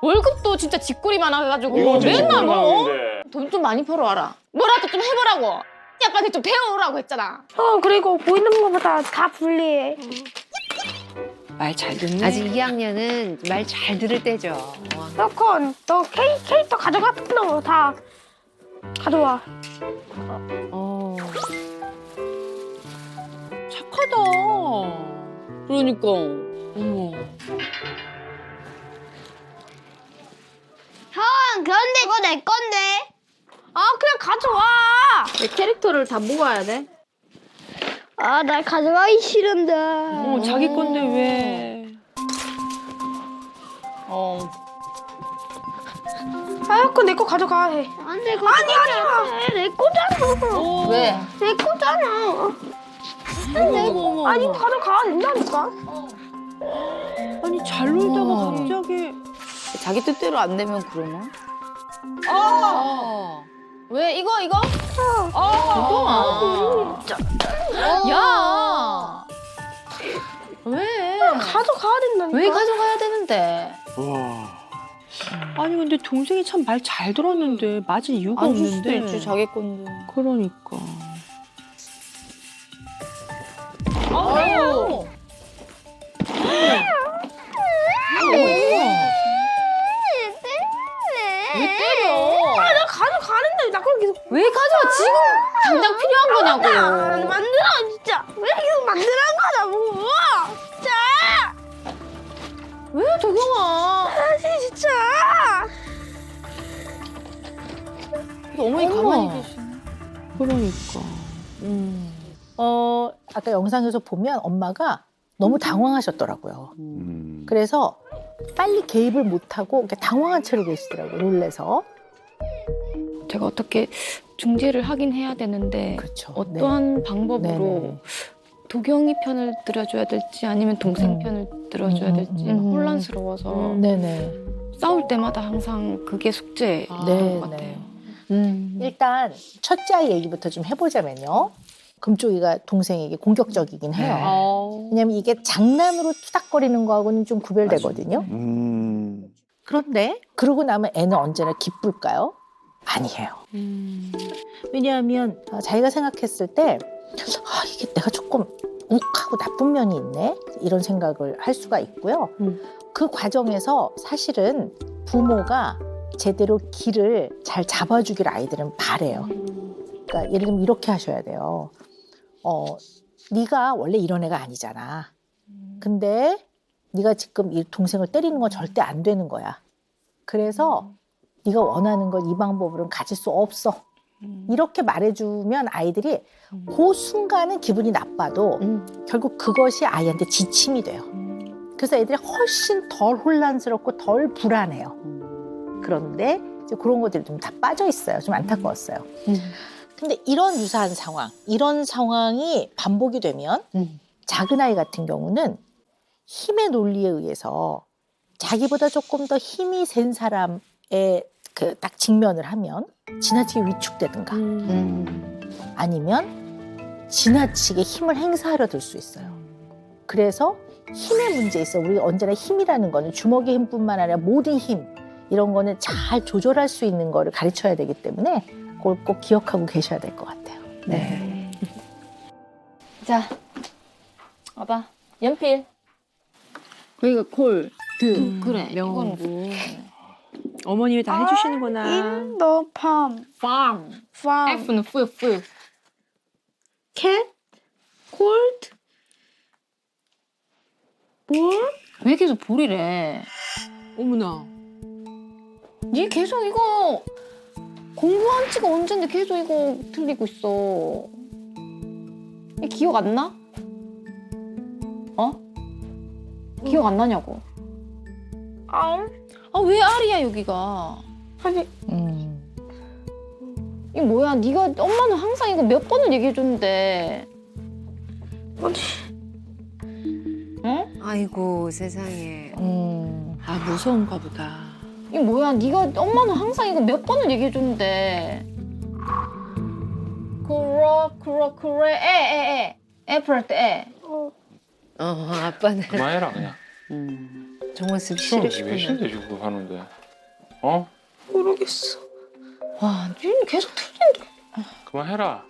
월급도 진짜 쥐꼬리만 해가지고 이거 진짜 맨날 쥐꼬리 뭐 나오는데. 돈 좀 많이 벌어와라. 뭐라도 좀 해보라고. 아빠한테 좀 배워오라고 했잖아. 그리고 보이는 것보다 다 불리해. 말 잘 듣네. 아직 2학년은 말 잘 들을 때죠. 여건 너 캐릭터 가져갔던 거 다 가져와. 어. 착하다. 그러니까. 어머. 그런데 이거 내 건데. 그냥 가져와. 내 캐릭터를 다 모아야 돼? 나 가져가기 싫은데. 자기 건데 왜? 그거 내 거 가져가 해. 안 돼, 아니야. 내 거잖아. 왜? 내 거잖아. 아니, 가져가 된다니까. 아니 잘 놀다가 갑자기. 자기 뜻대로 안 되면 그러나? 왜 이거? 야. 왜? 가져가야 된다니까. 왜 가져가야 되는데? 와. 아니 근데 동생이 참 말 잘 들었는데 맞을 이유가 안 줄 수도 없는데. 있지, 자기 건데. 그러니까. 아유. 왜 때려? 나 가져가는데 나 그걸 계속 왜 가져와? 지금 당장 필요한 거냐고. 만들어 진짜. 왜 계속 만드는 거야 뭐. 진짜. 왜 도경아? 아니 진짜. 어머니 가만히 계시네. 그러니까. 아까 영상에서 보면 엄마가 너무 당황하셨더라고요. 음. 그래서 빨리 개입을 못하고 이렇게 당황한 채로 계시더라고요. 놀래서. 제가 어떻게 중재를 하긴 해야 되는데 그렇죠. 어떠한 방법으로 네네. 도경이 편을 들어줘야 될지 아니면 동생 편을 들어줘야 될지 혼란스러워서 네네. 싸울 때마다 항상 그게 숙제인 네, 것 같아요. 네. 일단 첫째 아이 얘기부터 좀 해보자면요. 금쪽이가 동생에게 공격적이긴 해요. 왜냐면 이게 장난으로 투닥거리는 거하고는 좀 구별되거든요. 그런데 그러고 나면 애는 언제나 기쁠까요? 아니에요. 왜냐하면 자기가 생각했을 때 이게 내가 조금 욱하고 나쁜 면이 있네 이런 생각을 할 수가 있고요. 그 과정에서 사실은 부모가 제대로 길을 잘 잡아주길 아이들은 바래요. 그러니까 예를 들면 이렇게 하셔야 돼요. 네가 원래 이런 애가 아니잖아. 근데 네가 지금 이 동생을 때리는 건 절대 안 되는 거야. 그래서 네가 원하는 걸 이 방법으로는 가질 수 없어. 이렇게 말해주면 아이들이 그 순간은 기분이 나빠도 결국 그것이 아이한테 지침이 돼요. 그래서 애들이 훨씬 덜 혼란스럽고 덜 불안해요. 그런데 이제 그런 것들이 좀 다 빠져 있어요. 좀 안타까웠어요. 근데 이런 유사한 상황, 이런 상황이 반복이 되면 작은 아이 같은 경우는 힘의 논리에 의해서 자기보다 조금 더 힘이 센 사람의 그 딱 직면을 하면 지나치게 위축되든가 아니면 지나치게 힘을 행사하려 들 수 있어요. 그래서 힘의 문제에 있어 우리 언제나 힘이라는 거는 주먹의 힘뿐만 아니라 모든 힘 이런 거는 잘 조절할 수 있는 거를 가르쳐야 되기 때문에 그걸 꼭 기억하고 계셔야 될 것 같아요. 네. 자, 와봐. 연필. 그러니까 콜, 그래. 명부. 어머님이 다 해주시는구나. 인더 팜. farm. F는 푸. 캣. 콜드. 볼. 왜 계속 볼이래? 어머나. 니 계속 이거 공부한 지가 언젠데 계속 이거 틀리고 있어. 이 기억 안 나? 기억 안 나냐고. 왜 R이야 여기가? 아니 이거 뭐야? 네가 엄마는 항상 이거 몇 번을 얘기해줬는데. 아이고 세상에. 무서운가 보다. 이거 뭐야? 네가 엄마는 항상 이거 몇 번을 얘기해줬는데. 그래 애 부를 때 애. 아빠는 그만해라 그냥. 저 모습 시험 싫으시구나. 몇인데 지금 하는데? 어? 와, 니는 계속 틀린다. 그만해라.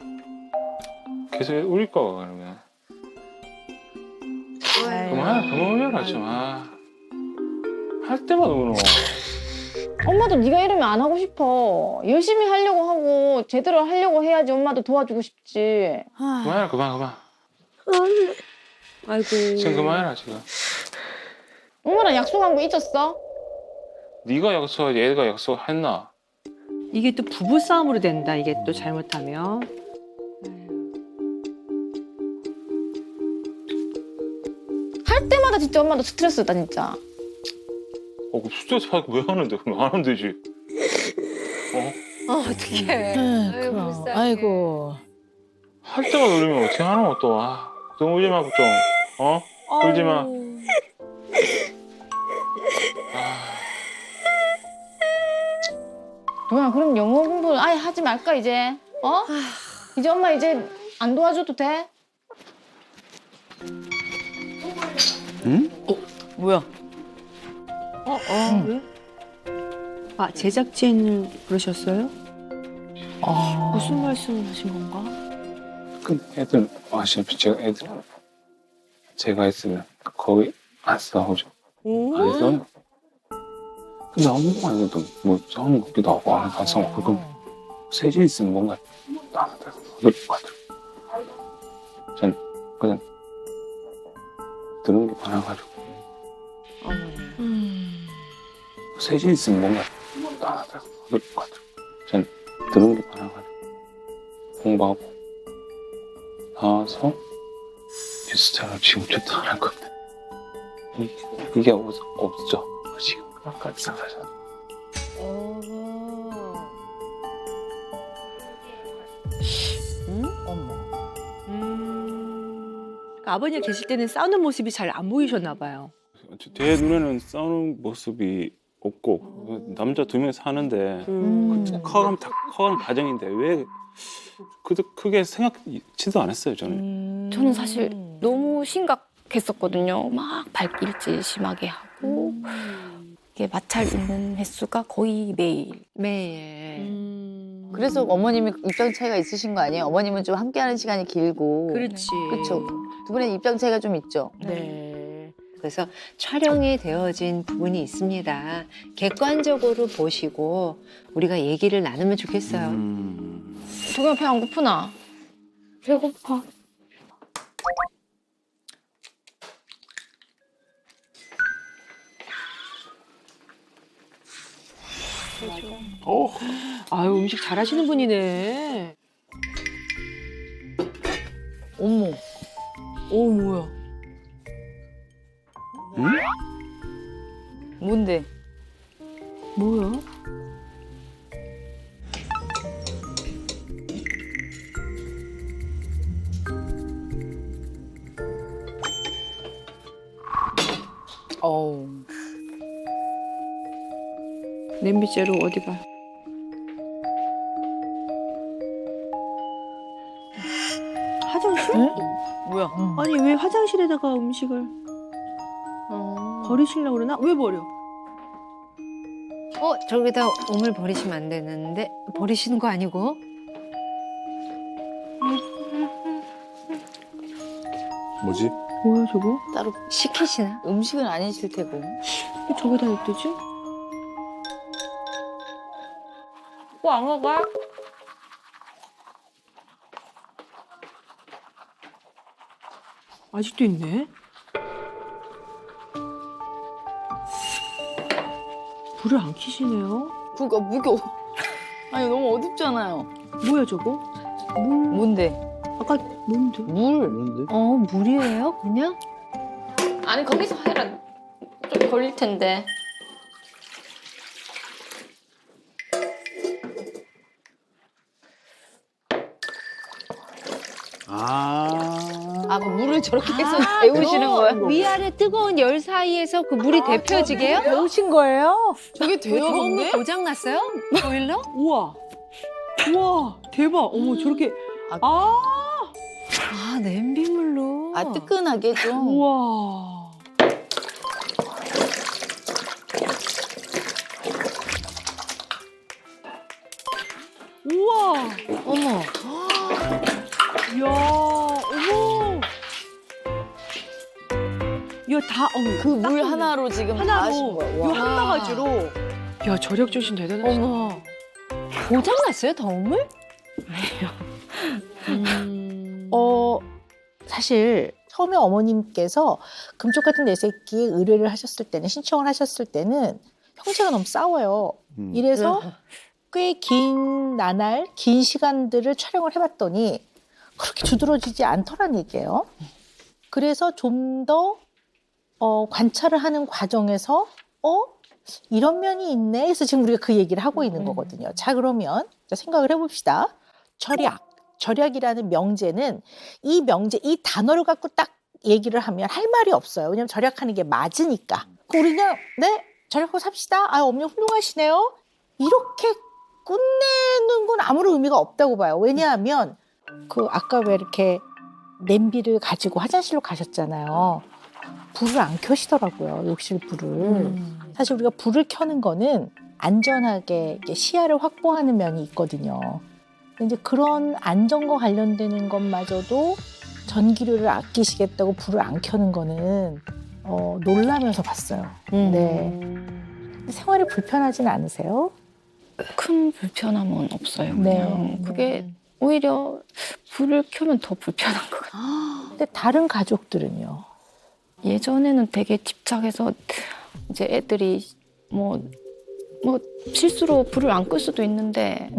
계속 울릴 거 그러면. 그만해라 좀. 할 때마다 울어. 엄마도 네가 이러면 안 하고 싶어. 열심히 하려고 하고 제대로 하려고 해야지 엄마도 도와주고 싶지. 그만해라 그만. 아이고. 지금 그만해라 지금. 엄마랑 약속한 거 잊었어? 네가 약속하지 얘가 약속했나? 이게 또 부부 싸움으로 된다. 이게 또 잘못하면. 할 때마다 진짜 엄마도 스트레스다 진짜. 그 스트레스 받고 왜 하는데? 그럼 안 하면 되지. 어떡해. 그럼. 불쌍해. 아이고. 할 때마다 울리면 어떻게 하는 것도. 좀 울지 말고 좀. 울지 마. 도야 그럼 영어 공부를 아예 하지 말까 이제? 이제 엄마 이제 안 도와줘도 돼? 뭐야? 왜? 아, 제작진을 부르셨어요? 무슨 말씀을 하신 건가? 그 애들 아시다시피 제가 있으면 거의 안 싸우죠. 안 싸워요. 근데 아무도 안 해도 뭐 싸우는 것 같기도 하고 안 싸우고 그럼 셋이 있으면 뭔가 나한테 그럴 것 같아요. 전 그냥 들은 게 많아가지고 셋이 있으면 뭔가 나한테 그럴 것 같아요. 전 들은 게 많아가지고 공부하고 나와서 비슷하게 지금 좋다 안 할 건데 이게 없죠 지금 아까 생각하셨. 그러니까 아버님 계실 때는 싸우는 모습이 잘 안 보이셨나 봐요. 제 눈에는 싸우는 모습이 없고 남자 두 명 사는데 커가면 다 커가는 과정인데 왜 크게 생각지도 않았어요 저는. 저는 사실 너무 심각했었거든요. 막 발길질 심하게 하고 이게 마찰 있는 횟수가 거의 매일. 매일. 그래서 어머님이 입장 차이가 있으신 거 아니에요? 어머님은 좀 함께하는 시간이 길고. 그렇지. 그렇죠. 두 분의 입장 차이가 좀 있죠. 네. 그래서 촬영이 되어진 부분이 있습니다. 객관적으로 보시고 우리가 얘기를 나누면 좋겠어요. 도겸 배 안 고프나? 배고파. 아유, 음식 잘하시는 분이네. 어머. 뭐야? 뭔데? 뭐야? 어우. 냄비째로 어디 봐. 화장실? 뭐야? 아니 왜 화장실에다가 음식을 버리시려고 그러나? 왜 버려? 저기다 오물 버리시면 안 되는데 버리시는 거 아니고? 뭐지? 뭐야 저거? 따로 시키시나? 음식은 아니실 테고. 왜 저기다 냅두지? 안 먹어? 아직도 있네. 불을 안 켜시네요. 그러니까 무게 아니 너무 어둡잖아요. 뭐야 저거? 물. 뭔데? 아까 뭔데? 물. 물이에요? 그냥? 아니 거기서 해라. 좀 걸릴 텐데. 그 물을 저렇게 해서 데우시는 거야? 위아래 뜨거운 열 사이에서 그 물이 데펴지게요? 배우신 거예요? 저게 돼요, 근데? 고장 났어요? 보일러? 우와. 우와 대박. 어머 저렇게. 아 냄비물로. 뜨끈하게 좀. 우와. 어머. 이야, 어머. 이야, 다, 그 물 하나로 지금 다 하신 하나로, 거예요. 이거 와. 한 바가지로. 야, 저력 조신 대단하시다. 어머. 고장났어요, 덤을? 사실 처음에 어머님께서 금쪽 같은 내새끼 의뢰를 하셨을 때는 신청을 하셨을 때는 형제가 너무 싸워요. 이래서 꽤 긴 나날, 긴 시간들을 촬영을 해봤더니 그렇게 두드러지지 않더란 얘기예요. 그래서 좀 더 관찰을 하는 과정에서 이런 면이 있네 해서 지금 우리가 그 얘기를 하고 있는 거거든요. 자, 그러면 생각을 해봅시다. 절약이라는 명제는 이 명제, 이 단어를 갖고 딱 얘기를 하면 할 말이 없어요. 왜냐면 절약하는 게 맞으니까. 그럼 우리 그냥 네 절약하고 삽시다. 아, 어머니 훌륭하시네요. 이렇게 끝내는 건 아무런 의미가 없다고 봐요. 왜냐하면 그 아까 왜 이렇게 냄비를 가지고 화장실로 가셨잖아요. 불을 안 켜시더라고요. 욕실 불을. 사실 우리가 불을 켜는 거는 안전하게 이제 시야를 확보하는 면이 있거든요. 근데 이제 그런 안전과 관련되는 것마저도 전기료를 아끼시겠다고 불을 안 켜는 거는 놀라면서 봤어요. 네. 근데 생활이 불편하진 않으세요? 큰 불편함은 없어요. 네. 그냥 그게 오히려 불을 켜면 더 불편한 것 같아요. 근데 다른 가족들은요? 예전에는 되게 집착해서 이제 애들이 뭐 실수로 불을 안 끌 수도 있는데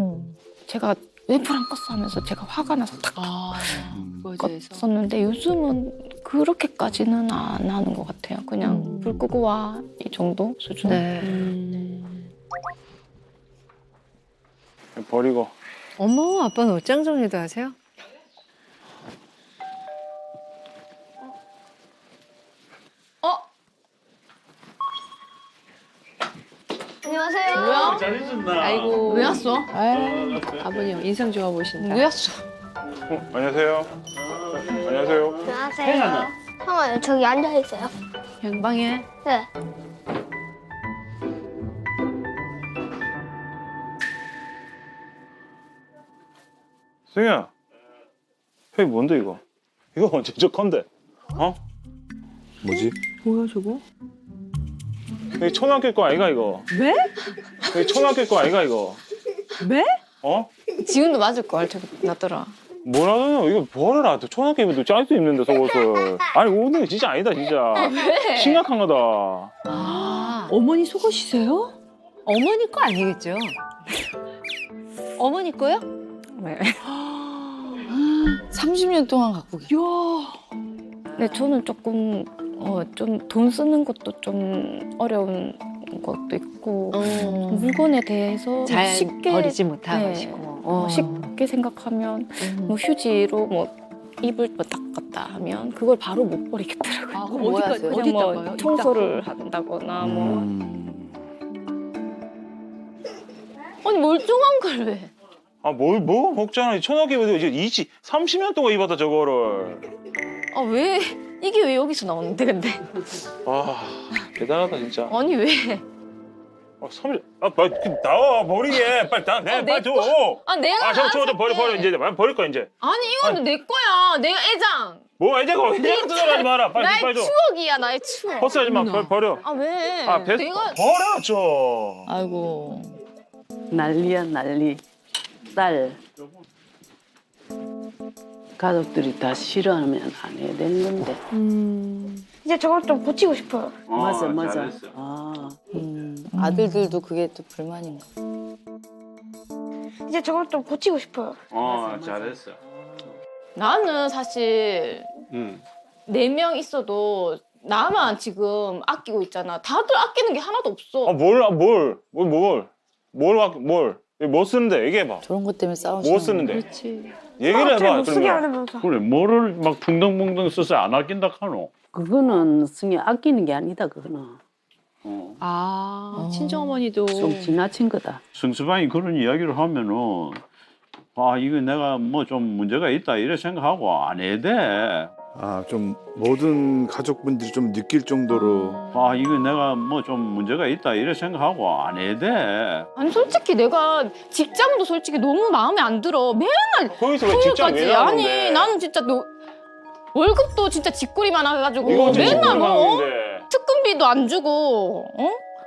제가 왜 불 안 껐어 하면서 제가 화가 나서 탁 껐었는데 요즘은 그렇게까지는 안 하는 것 같아요. 그냥 불 끄고 와 이 정도 수준. 네. 버리고. 어머, 아빠는 옷장 정리도 하세요? 안녕하세요. 뭐야? 잘 있었나? 아이고. 왜 왔어? 아버님 인상 좋아 보신다. 왜 왔어? 안녕하세요. 안녕하세요. 안녕하세요. 형아 저기 앉아 있어요. 양방에. 네. 승희야. 형이 뭔데 이거? 이거 언제 저 건데? 뭐지? 뭐야, 저거? 여기 초등학교 거 아이가 이거? 왜? 여기 초등학교 거 아이가 이거? 왜? 지금도 맞을 걸 저기 놨더라. 뭐라노? 이거 버려라. 초등학교 입어도 짤수 입는데 속옷을. 아니 오늘 진짜 아니다 진짜. 왜? 심각한 거다. 어머니 속옷이세요? 어머니 거 아니겠죠? 어머니 거요? 네. 30년 동안 갖고 계세요. 이야. 근데 저는 조금 좀 돈 쓰는 것도 좀 어려운 것도 있고 물건에 대해서 잘 쉽게 버리지 못하시고. 쉽게 생각하면 뭐 휴지로 뭐 이불 뭐 닦았다 하면 그걸 바로 못 버리겠더라고요. 아, 그럼 뭐 하세요? 그냥 뭐 청소를 한다거나 뭐 아니 멀쩡한 걸 왜? 뭐가 먹잖아. 초등학교 입어도 이제 30년 동안 입었다 저거를. 아 왜? 이게 왜 여기서 나오는데 근데? 대단하다 진짜. 아니 왜? 30. 빨리 나와 버리게. 빨리 빨리 줘. 아 내가 저 버려 이제. 버릴 거야 이제. 아니 이거는 내 거야. 내가 애장. 뭐 이제 그거 뜯어가지 마라. 나의 빨리 줘. 추억이야 나의 추억. 헛소리하지 마. 버려. 아 왜? 내가 버려 줘. 아이고. 난리야 난리. 딸 가족들이 다 싫어하면 안 해야 되는 건데. 이제 저걸 좀 고치고 싶어요. 맞아. 잘했어. 아들들도 그게 또 불만인가. 이제 저걸 좀 고치고 싶어요. 잘했어. 나는 사실 4명 있어도 나만 지금 아끼고 있잖아. 다들 아끼는 게 하나도 없어. 뭐 쓰는데 얘기해봐. 저런 것 때문에 싸우시는 뭐 쓰는데? 그렇지. 얘기를 해봐. 못 쓰게 그러면. 하면서. 그래 뭐를 막 붕덩붕덩 써서 안 아낀다 카노. 그거는 승희 아끼는 게 아니다 그거는. 친정어머니도. 좀 지나친 거다. 성수방이 그런 이야기를 하면은 이거 내가 뭐 좀 문제가 있다 이래 생각하고 안 해야 돼. 아, 좀 모든 가족분들이 좀 느낄 정도로 아 이거 내가 뭐 좀 문제가 있다 이래 생각하고 안 해야 돼. 아니 솔직히 내가 직장도 솔직히 너무 마음에 안 들어. 맨날 거기서 왜 직장 왜 토요일까지. 나오는데? 아니 나는 진짜 월급도 진짜 쥐꼬리만 해가지고 이거 어째 맨날 직장 뭐 나오는데? 특근비도 안 주고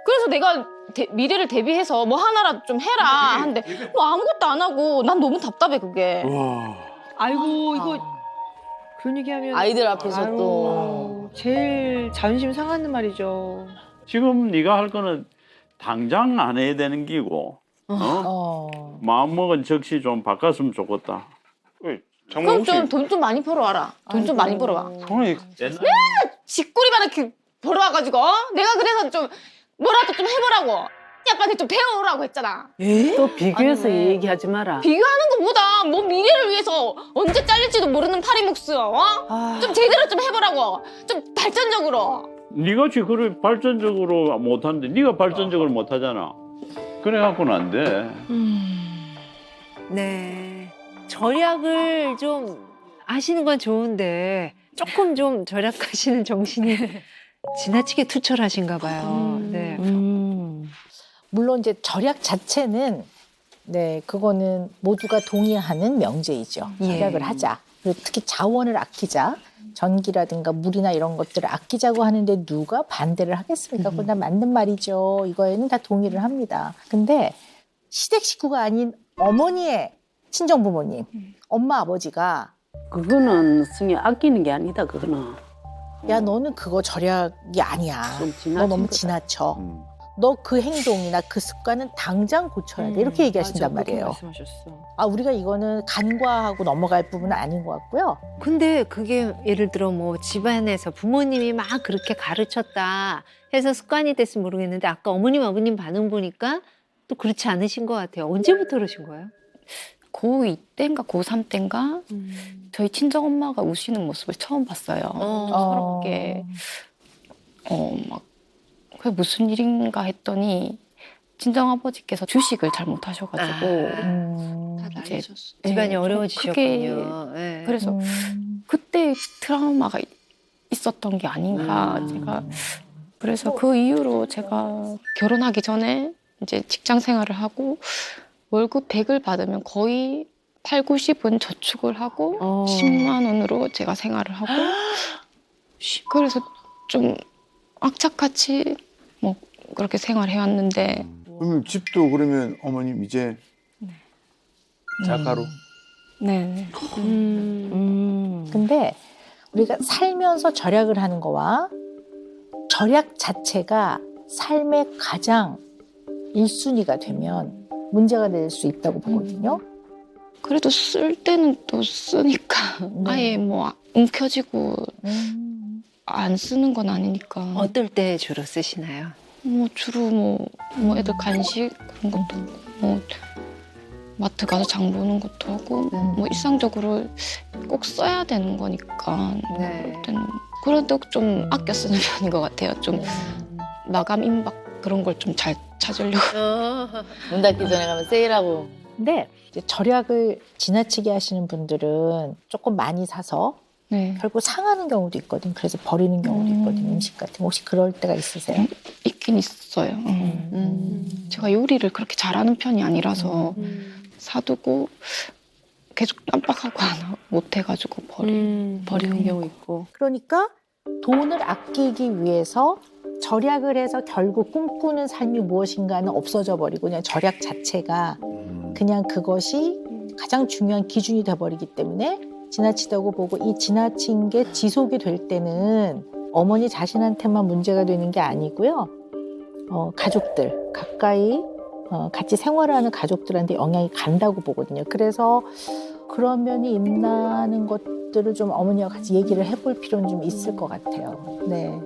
그래서 내가 미래를 대비해서 뭐 하나라도 좀 해라 하는데 뭐 아무것도 안 하고 난 너무 답답해 그게. 와. 아이고 이거 그런 얘기하면 아이들 앞에서 아유, 또. 제일 자존심 상하는 말이죠. 지금 네가 할 거는 당장 안 해야 되는 기고 마음먹은 적시 좀 바꿨으면 좋겠다. 그럼 좀 돈 좀 많이 벌어와라. 돈 좀 많이 벌어와. 돈이 쥐꼬리만 이렇게 벌어와가지고 내가 그래서 좀 뭐라도 좀 해보라고 아빠한테 좀 배워오라고 했잖아. 또 비교해서 얘기하지 마라. 비교하는 것보다 뭐 미래를 위해서 언제 잘릴지도 모르는 파리 목숨 좀 제대로 좀 해보라고 좀 발전적으로. 네가 지금 그걸 발전적으로 못하는데 네가 발전적으로 못하잖아. 그래갖고는 안 돼. 네. 절약을 좀 하시는 건 좋은데 조금 좀 절약하시는 정신이 지나치게 투철하신가 봐요. 네. 물론 이제 절약 자체는 네 그거는 모두가 동의하는 명제이죠. 절약을 하자. 그리고 특히 자원을 아끼자. 전기라든가 물이나 이런 것들을 아끼자고 하는데 누가 반대를 하겠습니까? 그건 다 맞는 말이죠. 이거에는 다 동의를 합니다. 근데 시댁 식구가 아닌 어머니의 친정 부모님, 엄마 아버지가 그거는 승희 아끼는 게 아니다. 그거는 야 너는 그거 절약이 아니야. 좀 너 지나친 너무 거다. 지나쳐. 너 그 행동이나 그 습관은 당장 고쳐야 돼. 이렇게 얘기하신단 맞아, 그렇게 말이에요. 말씀하셨어. 아 우리가 이거는 간과하고 넘어갈 부분은 아닌 것 같고요. 근데 그게 예를 들어 뭐 집안에서 부모님이 막 그렇게 가르쳤다 해서 습관이 됐으면 모르겠는데 아까 어머님 아버님 반응 보니까 또 그렇지 않으신 것 같아요. 언제부터 그러신 거예요? 고2 때인가 고3 때인가 저희 친정엄마가 우시는 모습을 처음 봤어요. 서럽게 막 그게 무슨 일인가 했더니 친정아버지께서 주식을 잘못하셔가지고 이제 집안이 좀 어려워지셨군요. 크게 네. 그래서 그때 트라우마가 있었던 게 아닌가 제가 그래서 그 이후로 제가 결혼하기 전에 이제 직장 생활을 하고 월급 100을 받으면 거의 8, 90은 저축을 하고 10만 원으로 제가 생활을 하고 그래서 좀 악착같이 뭐 그렇게 생활해왔는데 그러면 집도 그러면 어머님 이제 자가로 네. 근데 우리가 살면서 절약을 하는 거와 절약 자체가 삶의 가장 1순위가 되면 문제가 될 수 있다고 보거든요. 그래도 쓸 때는 또 쓰니까 아예 뭐 움켜쥐고 안 쓰는 건 아니니까. 어떨 때 주로 쓰시나요? 뭐 주로 뭐 애들 간식 그런 것도 하고 뭐 마트 가서 장 보는 것도 하고 뭐 일상적으로 꼭 써야 되는 거니까 그럴 때 좀 아껴 쓰는 편인 것 같아요. 좀 마감 임박 그런 걸 좀 잘 찾으려고. 문 닫기 전에 가면 세일하고. 근데 이제 절약을 지나치게 하시는 분들은 조금 많이 사서 결국 상하는 경우도 있거든. 그래서 버리는 경우도 있거든. 음식 같은 거. 혹시 그럴 때가 있으세요? 있긴 있어요. 제가 요리를 그렇게 잘하는 편이 아니라서 사두고 계속 깜빡하고 못 해가지고 버리는 경우 있고. 그러니까 돈을 아끼기 위해서 절약을 해서 결국 꿈꾸는 삶이 무엇인가는 없어져 버리고 그냥 절약 자체가 그냥 그것이 가장 중요한 기준이 돼버리기 때문에 지나치다고 보고 이 지나친 게 지속이 될 때는 어머니 자신한테만 문제가 되는 게 아니고요. 가족들, 가까이 같이 생활하는 가족들한테 영향이 간다고 보거든요. 그래서 그런 면이 있나는 것들을 좀 어머니와 같이 얘기를 해볼 필요는 좀 있을 것 같아요. 네.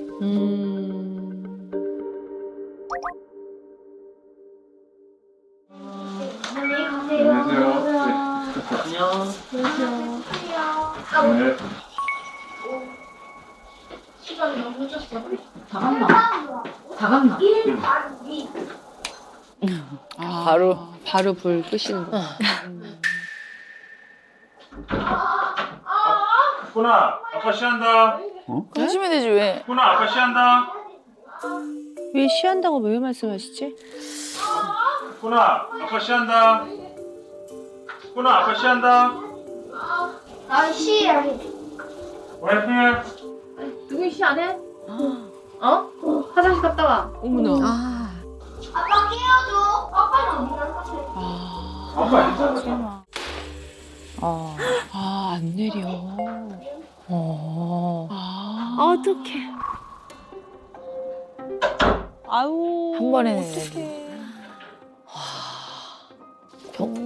시간 너무 늦었어. 다 갔나? 바로 불 끄시는 거. 꾸나 아빠 쉬한다. 하시면 되지 왜? 꾸나 아빠 쉬한다. 왜 쉬한다고 왜 말씀하시지? 꾸나 아빠 쉬한다. 꾸나 아빠 쉬한다. 아씨 와이프. 누구 시 안 해? 어? 화장실 갔다 와. 어머나. 아빠 깨워줘. 아빠는 어디 갔어? 아빠 괜찮아. 안 내려. 어떡해. 아유. 한 번에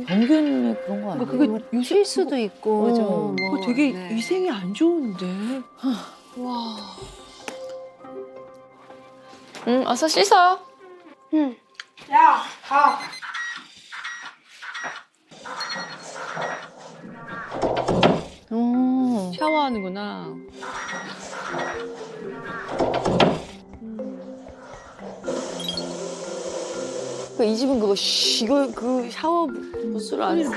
병균 그런 거 아니에요? 그게 쉴 수도 있고. 맞아. 뭐, 그거 되게 네. 위생이 안 좋은데. 와. 응, 어서 씻어. 야, 가. 샤워하는구나. 이 집은 그거 이거 그 샤워 부스를 안 써.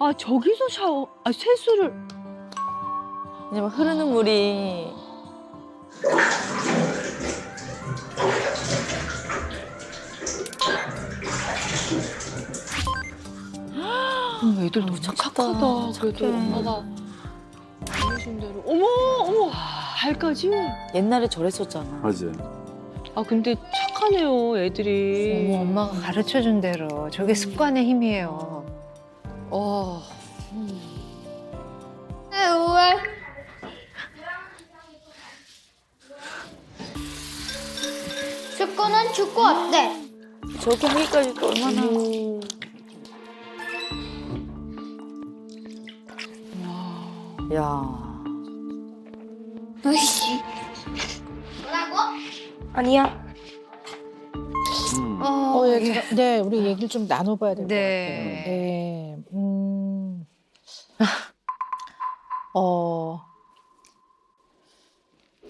아 저기서 샤워. 세수를. 왜냐면 흐르는 물이 애들 너무 착하다. 그래도 엄마가 알려준 대로. 어머. 발까지? 옛날에 저랬었잖아. 맞아요. 근데 착하네요 애들이. 엄마가 가르쳐준 대로. 저게 습관의 힘이에요. 우월. 축구는 축구 어때? 저렇게 하기까지 또 얼마나. 야. 아이씨. 뭐라고? 아니야. 네, 우리 얘기를 좀 나눠봐야 될 것 네. 같아요.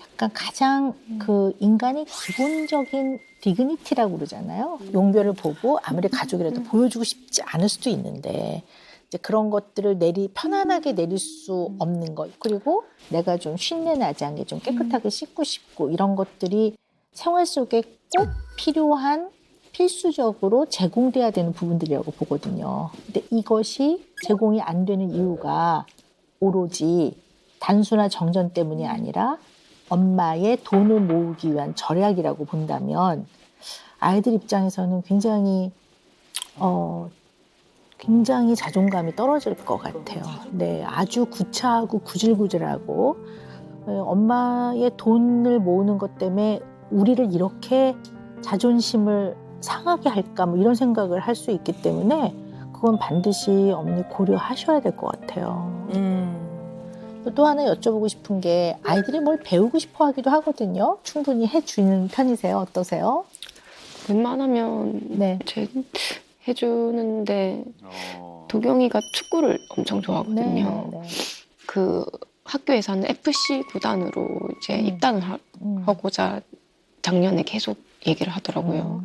약간 가장 그 인간의 기본적인 디그니티라고 그러잖아요. 용별을 보고 아무리 가족이라도 보여주고 싶지 않을 수도 있는데 이제 그런 것들을 편안하게 내릴 수 없는 것. 그리고 내가 좀 쉰내 나지 않게 좀 깨끗하게 씻고 싶고 이런 것들이 생활 속에 꼭 필요한 필수적으로 제공돼야 되는 부분들이라고 보거든요. 근데 이것이 제공이 안 되는 이유가 오로지 단순한 정전 때문이 아니라 엄마의 돈을 모으기 위한 절약이라고 본다면 아이들 입장에서는 굉장히 자존감이 떨어질 것 같아요. 네, 아주 구차하고 구질구질하고 엄마의 돈을 모으는 것 때문에 우리를 이렇게 자존심을 상하게 할까 뭐 이런 생각을 할 수 있기 때문에 그건 반드시 어머니 고려하셔야 될 것 같아요. 또 하나 여쭤보고 싶은 게 아이들이 뭘 배우고 싶어 하기도 하거든요. 충분히 해주는 편이세요? 어떠세요? 웬만하면 네. 해주는데 도경이가 축구를 엄청 좋아하거든요. 네. 그 학교에서는 FC 구단으로 이제 입단을 하고자 작년에 계속 얘기를 하더라고요.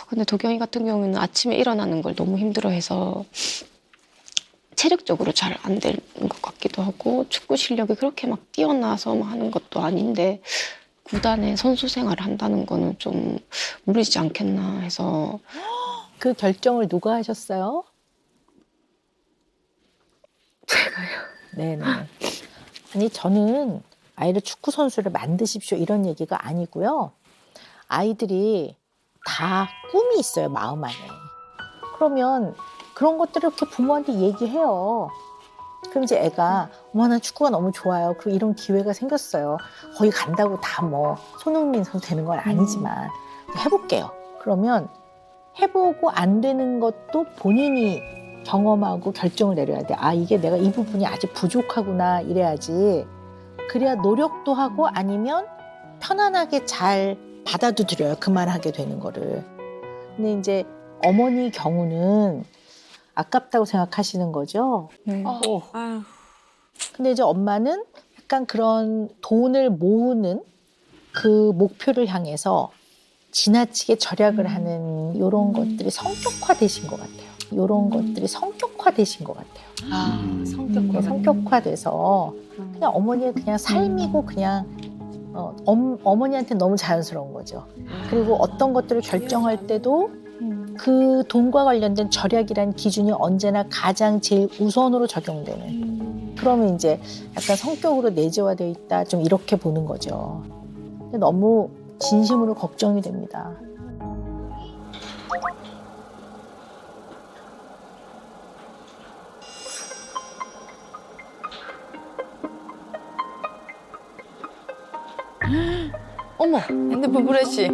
근데 도경이 같은 경우는 아침에 일어나는 걸 너무 힘들어해서 체력적으로 잘 안 되는 것 같기도 하고 축구 실력이 그렇게 막 뛰어나서 막 하는 것도 아닌데 구단에 선수 생활을 한다는 거는 좀 무리지 않겠나 해서. 그 결정을 누가 하셨어요? 제가요. 네네. 아니 저는 아이를 축구 선수를 만드십시오 이런 얘기가 아니고요. 아이들이 다 꿈이 있어요 마음 안에. 그러면 그런 것들을 이렇게 부모한테 얘기해요. 그럼 이제 애가 어머 나 축구가 너무 좋아요. 그리고 이런 기회가 생겼어요. 거기 간다고 다 뭐 손흥민 선수 되는 건 아니지만 해볼게요. 그러면 해보고 안 되는 것도 본인이 경험하고 결정을 내려야 돼. 아 이게 내가 이 부분이 아직 부족하구나 이래야지. 그래야 노력도 하고 아니면 편안하게 잘 받아들여요. 그만하게 되는 거를. 근데 이제 어머니 경우는 아깝다고 생각하시는 거죠. 근데 이제 엄마는 약간 그런 돈을 모으는 그 목표를 향해서 지나치게 절약을 하는 이런 것들이 성격화되신 것 같아요. 이런 것들이 성격화되신 것 같아요. 성격화돼서 그냥 어머니의 그냥 삶이고 그냥 어머니한테 너무 자연스러운 거죠. 그리고 어떤 것들을 결정할 때도 그 돈과 관련된 절약이라는 기준이 언제나 가장 제일 우선으로 적용되는. 그러면 이제 약간 성격으로 내재화되어 있다. 좀 이렇게 보는 거죠. 근데 너무 진심으로 걱정이 됩니다. 어머, 핸드폰 브레시.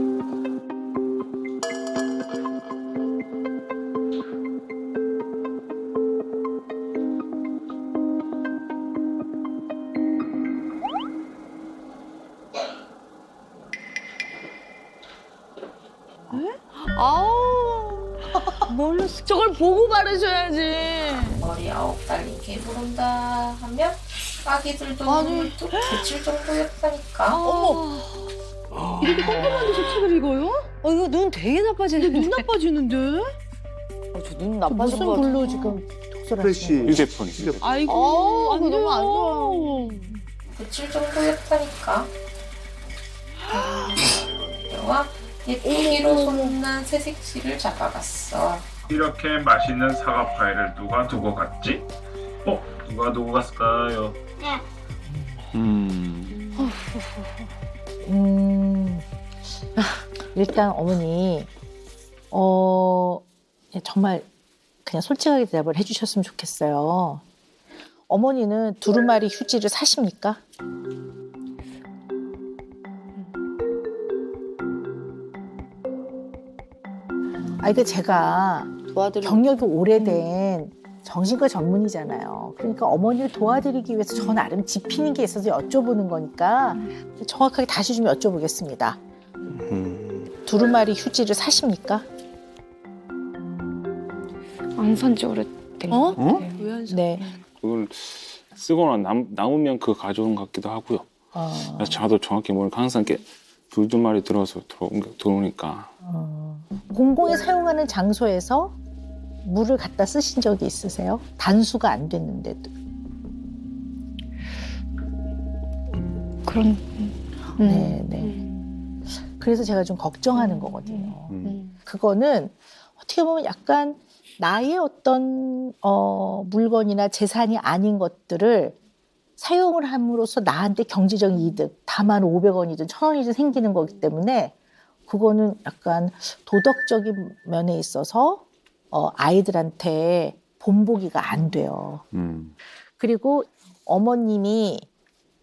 몰랐어. 저걸 보고 바르셔야지. 머리 9달 이게 부른다 하면 아기들도 쭉 며칠 정도였다니까. 어머. 이렇게 꼼꼼한데서 책을 읽어요? 이거 눈 되게 나빠지는데. 눈 나빠지는데? 저 눈 나빠진 무슨 거 글로 같아. 지금 독서를 프레시. 하시는 거예요? 휴대폰. 아이고, 안 그거 너무 안 돼요. 좋아. 며칠 정도였다니까. 와 예쁘기로 소문난 새색시를 잡아갔어. 이렇게 맛있는 사과 파이를 누가 두고 갔지? 누가 두고 갔을까요? 일단 어머니 정말 그냥 솔직하게 대답을 해주셨으면 좋겠어요. 어머니는 두루마리 휴지를 사십니까? 이게 제가 경력이 오래된 정신과 전문이잖아요. 그러니까 어머니를 도와드리기 위해서 저 나름 짚히는 게 있어서 여쭤보는 거니까 정확하게 다시 좀 여쭤보겠습니다. 두루마리 휴지를 사십니까? 안 산 지 오래된 것 같아요. 왜안 사? 네. 그걸 쓰거나 남으면 그거 가져온 것 같기도 하고요. 그래서 저도 정확히 모르니까 항상 이렇게 둘둘말이 들어서 들어오니까. 공공이 사용하는 장소에서 물을 갖다 쓰신 적이 있으세요? 단수가 안 됐는데도. 그런 네. 그래서 제가 좀 걱정하는 거거든요. 그거는 어떻게 보면 약간 나의 어떤 물건이나 재산이 아닌 것들을 사용을 함으로써 나한테 경제적인 이득, 다만 500원이든 1000원이든 생기는 거기 때문에 그거는 약간 도덕적인 면에 있어서 아이들한테 본보기가 안 돼요. 그리고 어머님이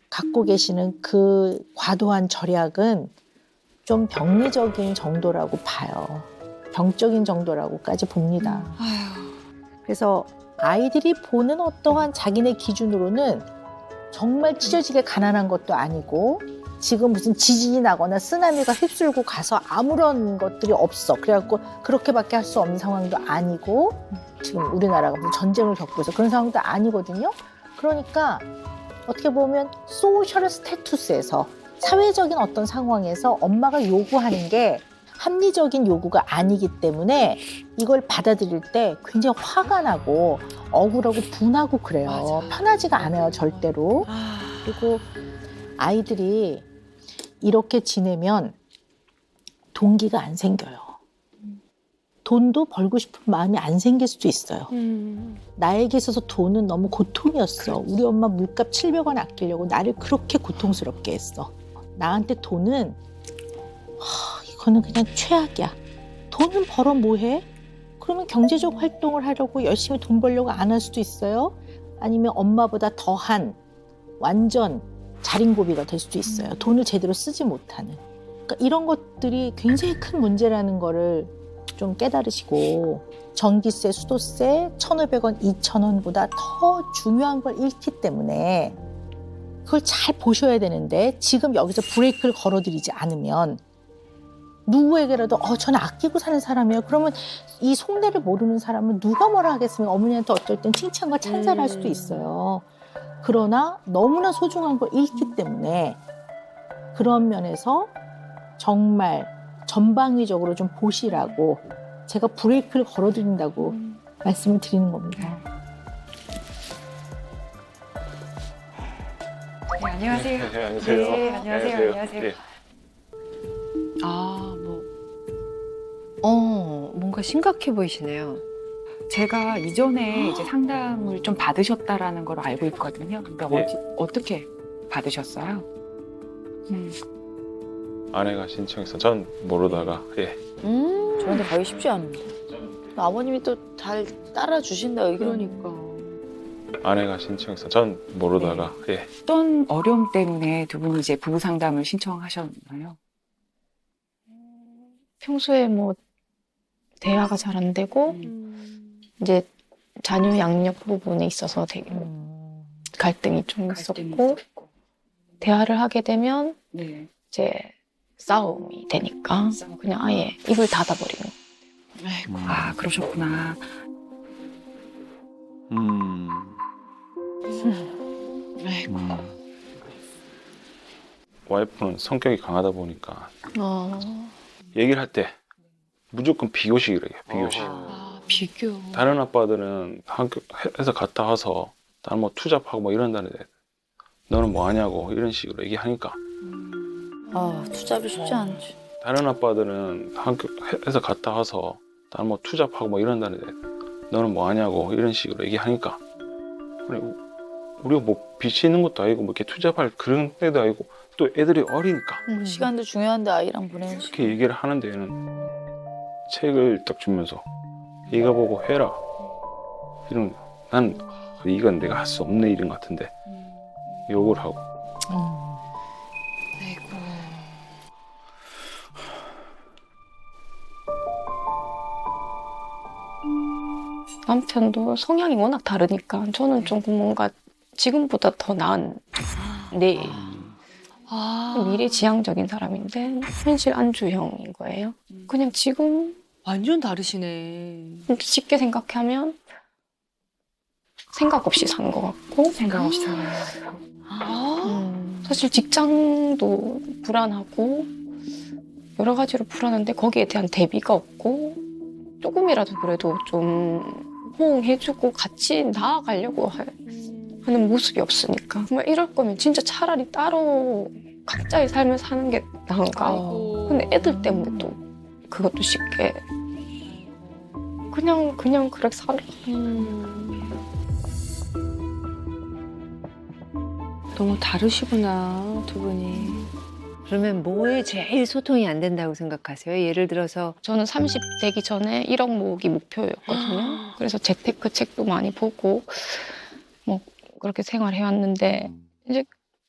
갖고 계시는 그 과도한 절약은 좀 병리적인 정도라고 봐요. 병적인 정도라고까지 봅니다. 그래서 아이들이 보는 어떠한 자기네 기준으로는 정말 찢어지게 가난한 것도 아니고 지금 무슨 지진이 나거나 쓰나미가 휩쓸고 가서 아무런 것들이 없어. 그래갖고 그렇게밖에 할 수 없는 상황도 아니고 지금 우리나라가 무슨 전쟁을 겪고 있어. 그런 상황도 아니거든요. 그러니까 어떻게 보면 소셜 스태투스에서 사회적인 어떤 상황에서 엄마가 요구하는 게 합리적인 요구가 아니기 때문에 이걸 받아들일 때 굉장히 화가 나고 억울하고 분하고 그래요. 맞아. 편하지가 않아요, 절대로. 그리고 아이들이 이렇게 지내면 동기가 안 생겨요. 돈도 벌고 싶은 마음이 안 생길 수도 있어요. 나에게 있어서 돈은 너무 고통이었어. 그렇지. 우리 엄마 물값 700원 아끼려고 나를 그렇게 고통스럽게 했어. 나한테 돈은 이거는 그냥 최악이야. 돈은 벌어 뭐해? 그러면 경제적 활동을 하려고 열심히 돈 벌려고 안 할 수도 있어요. 아니면 엄마보다 더한 완전 자린고비가 될 수도 있어요. 돈을 제대로 쓰지 못하는. 그러니까 이런 것들이 굉장히 큰 문제라는 거를 좀 깨달으시고 전기세, 수도세 1,500원, 2,000원보다 더 중요한 걸 잃기 때문에 그걸 잘 보셔야 되는데 지금 여기서 브레이크를 걸어드리지 않으면 누구에게라도 저는 아끼고 사는 사람이에요. 그러면 이 속내를 모르는 사람은 누가 뭐라 하겠습니까? 어머니한테 어떨 땐 칭찬과 찬사를 할 수도 있어요. 그러나 너무나 소중한 걸 잃기 때문에 그런 면에서 정말 전방위적으로 좀 보시라고 제가 브레이크를 걸어드린다고 말씀을 드리는 겁니다. 네, 안녕하세요. 네, 안녕하세요. 네, 안녕하세요. 안녕하세요. 네. 뭔가 심각해 보이시네요. 제가 이전에 이제 상담을 좀 받으셨다라는 걸 알고 있거든요. 근데 네. 어떻게 받으셨어요? 아내가 신청해서 전 모르다가 예. 저한테 가기 쉽지 않은데. 아버님이 또 잘 따라주신다 의견. 그러니까. 아내가 신청해서 전 모르다가 예. 어떤 어려움 때문에 두 분이 이제 부부 상담을 신청하셨나요? 평소에 뭐 대화가 잘 안 되고 이제 자녀 양육 부분에 있어서 되게 갈등이 좀 있었고 대화를 하게 되면 네. 이제 싸움이 되니까 그냥 아예 입을 닫아버리는. 아이고, 그러셨구나. 아이고. 와이프는 성격이 강하다 보니까 얘기를 할 때 무조건 비교식이래요. 비교식. 비교. 다른 아빠들은 학교에서 갔다 와서 나는 뭐 투잡하고 뭐 이런다는데 너는 뭐 하냐고 이런 식으로 얘기하니까 투잡이 쉽지 않지. 다른 아빠들은 학교에서 갔다 와서 나는 뭐 투잡하고 뭐 이런다는데 너는 뭐 하냐고 이런 식으로 얘기하니까 우리가 뭐 빚이 있는 것도 아니고 뭐 이렇게 투잡할 그런 때도 아니고 또 애들이 어리니까 시간도 중요한데 아이랑 보내는 시간. 이렇게 얘기를 하는 데에는 책을 딱 주면서 이거 보고 해라 이런 난 이건 내가 할 수 없는 일인 것 같은데 욕을 하고 남편도 성향이 워낙 다르니까 저는 좀 뭔가 지금보다 더 나은 미래지향적인 사람인데 현실 안주형인 거예요. 그냥 지금 완전 다르시네. 쉽게 생각하면 생각 없이 사는 것 같고 생각 없이 사는 사실 직장도 불안하고 여러 가지로 불안한데 거기에 대한 대비가 없고 조금이라도 그래도 좀 호응해주고 같이 나아가려고 하는 모습이 없으니까 정말 이럴 거면 진짜 차라리 따로 각자의 삶을 사는 게 나은가. 근데 애들 때문에 또 그것도 쉽게 그냥 그렇게 살아. 너무 다르시구나, 두 분이. 그러면 뭐에 제일 소통이 안 된다고 생각하세요? 예를 들어서 저는 30 되기 전에 1억 모으기 목표였거든요. 그래서 재테크 책도 많이 보고 뭐 그렇게 생활해왔는데 이제